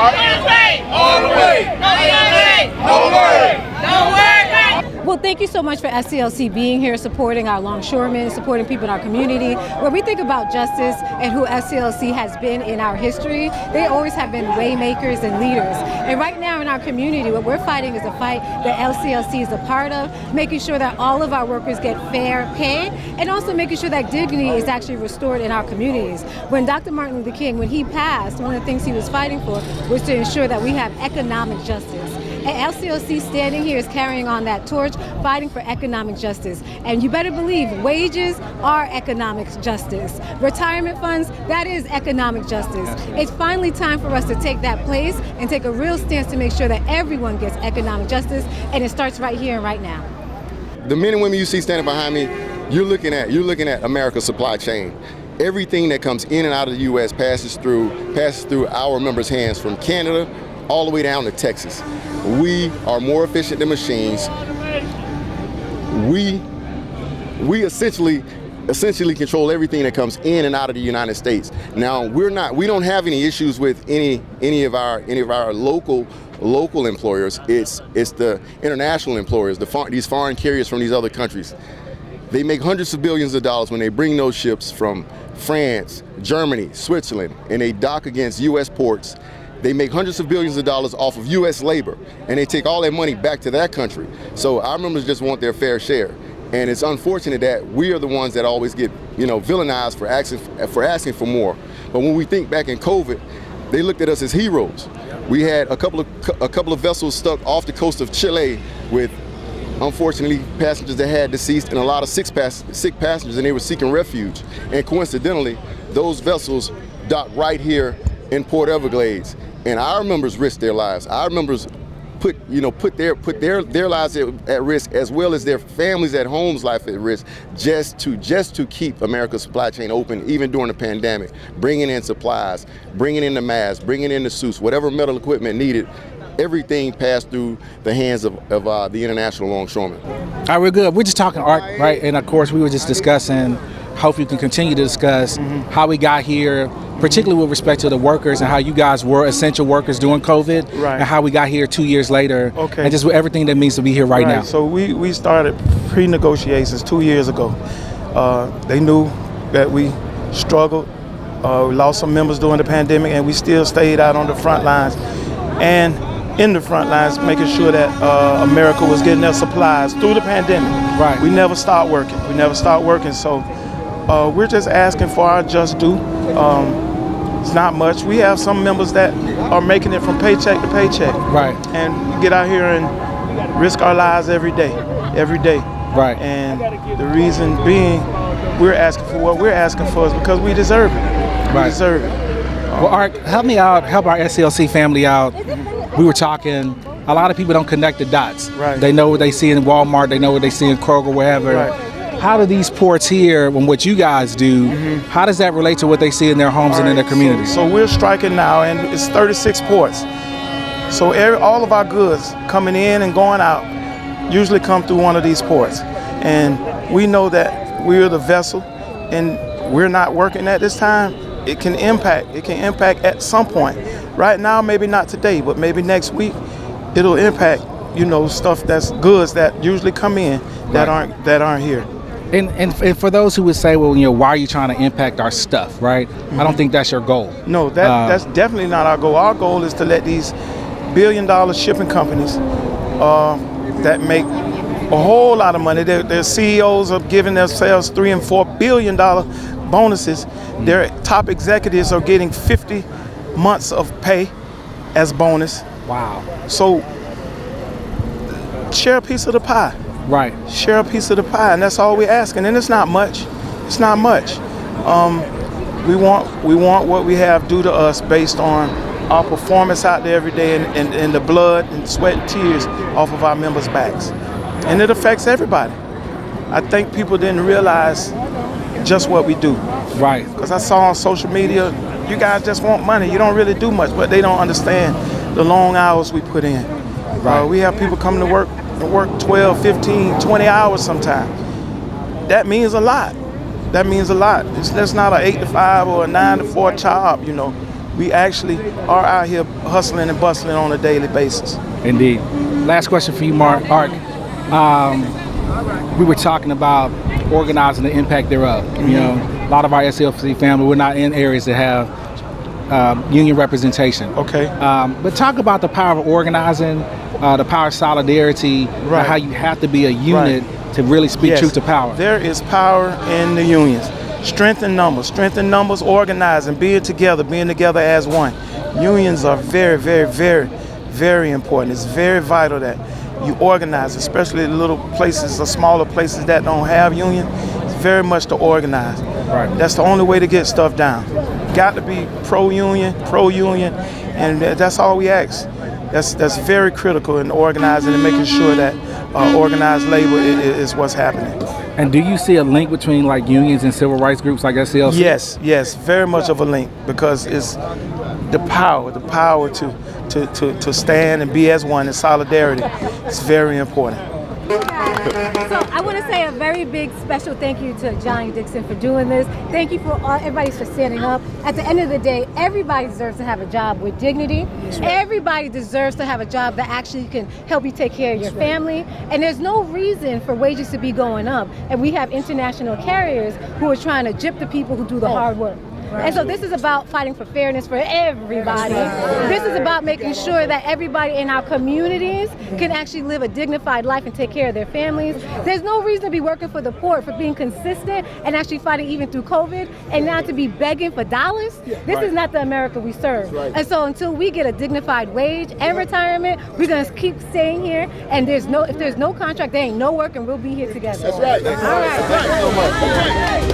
All the way. No way. Well, thank you so much for SCLC being here, supporting our longshoremen, supporting people in our community. When we think about justice and who SCLC has been in our history, they always have been waymakers and leaders. And right now in our community, what we're fighting is a fight that LCLC is a part of, making sure that all of our workers get fair pay, and also making sure that dignity is actually restored in our communities. When Dr. Martin Luther King, when he passed, one of the things he was fighting for was to ensure that we have economic justice. And LCLC standing here is carrying on that torch, fighting for economic justice. And you better believe wages are economic justice. Retirement funds, that is economic justice. It's finally time for us to take that place and take a real stance to make sure that everyone gets economic justice, and it starts right here and right now. The men and women you see standing behind me, you're looking at America's supply chain. Everything that comes in and out of the U.S. passes through our members' hands, from Canada all the way down to Texas. We are more efficient than machines. We essentially control everything that comes in and out of the United States. Now we don't have any issues with any of our local employers. It's the international employers, these foreign carriers from these other countries. They make hundreds of billions of dollars when they bring those ships from France, Germany, Switzerland, and they dock against U.S. ports. They make hundreds of billions of dollars off of U.S. labor, and they take all that money back to that country. So our members just want their fair share. And it's unfortunate that we are the ones that always get, villainized for asking for more. But when we think back in COVID, they looked at us as heroes. We had a couple of vessels stuck off the coast of Chile with, unfortunately, passengers that had deceased and a lot of sick passengers, and they were seeking refuge. And coincidentally, those vessels docked right here in Port Everglades. And our members risked their lives. Our members put their lives at risk, as well as their families at home's life at risk, just to keep America's supply chain open, even during the pandemic, bringing in supplies, bringing in the masks, bringing in the suits, whatever medical equipment needed. Everything passed through the hands of the international longshoremen. All right, we're good. We're just talking art, right? And of course, we were just discussing, hope you can continue to discuss how we got here, particularly with respect to the workers and how you guys were essential workers during COVID, and how we got here 2 years later, and just everything that means to be here right now. So we started pre-negotiations 2 years ago. They knew that we struggled, we lost some members during the pandemic, and we still stayed out on the front lines and in the front lines, making sure that America was getting their supplies through the pandemic. Right. We never stopped working. So we're just asking for our just due. It's not much. We have some members that are making it from paycheck to paycheck. Right. And we get out here and risk our lives every day. Right. And the reason being, we're asking for what we're asking for is because we deserve it. Right. We deserve it. Well, Art, help me out, help our SCLC family out. We were talking, a lot of people don't connect the dots. Right. They know what they see in Walmart, they know what they see in Kroger, wherever. Right. How do these ports here, and what you guys do, how does that relate to what they see in their homes and in their communities? So we're striking now, and it's 36 ports. So all of our goods coming in and going out usually come through one of these ports. And we know that we're the vessel, and we're not working at this time. It can impact at some point. Right now, maybe not today, but maybe next week, it'll impact, stuff that's goods that usually come in that aren't here. And for those who would say, well, why are you trying to impact our stuff, right? I don't think that's your goal. No, that's definitely not our goal. Our goal is to let these billion-dollar shipping companies that make a whole lot of money, their CEOs are giving themselves $3 and $4 billion bonuses. Their top executives are getting 50 months of pay as bonus. Wow. So share a piece of the pie. Right. Share a piece of the pie, and that's all we're asking. And it's not much. It's not much. We want what we have due to us based on our performance out there every day and the blood and sweat and tears off of our members' backs. And it affects everybody. I think people didn't realize just what we do. Right. Because I saw on social media, you guys just want money. You don't really do much, but they don't understand the long hours we put in. Right. We have people coming to work 12, 15, 20 hours sometimes. That means a lot. That means a lot. That's not an 8 to 5 or a 9 to 4 job, We actually are out here hustling and bustling on a daily basis. Indeed. Last question for you, Art. We were talking about organizing the impact thereof. You know, a lot of our SCLC family, we're not in areas that have union representation. Okay. But talk about the power of organizing, the power of solidarity, Right. and how you have to be a unit to really speak Yes. truth to power. There is power in the unions. Strength in numbers, organizing, being together as one. Unions are very, very, very, very important. It's very vital that you organize, especially little places or smaller places that don't have union. It's very much to organize. Right. That's the only way to get stuff down. Got to be pro-union, and that's all we ask. That's very critical in organizing and making sure that organized labor is what's happening. And do you see a link between like unions and civil rights groups like SCLC? Yes, very much of a link, because it's the power to stand and be as one in solidarity. It's very important. So I want to say a very big special thank you to Johnny Dixon for doing this. Thank you for everybody for standing up. At the end of the day, everybody deserves to have a job with dignity. Everybody deserves to have a job that actually can help you take care of your family. And there's no reason for wages to be going up. And we have international carriers who are trying to gyp the people who do the hard work. And so this is about fighting for fairness for everybody. This is about making sure that everybody in our communities can actually live a dignified life and take care of their families. There's no reason to be working for the port for being consistent and actually fighting even through COVID, and now to be begging for dollars. This is not the America we serve. And so until we get a dignified wage and retirement, we're going to keep staying here. And if there's no contract, there ain't no work, and we'll be here together. That's right. All right.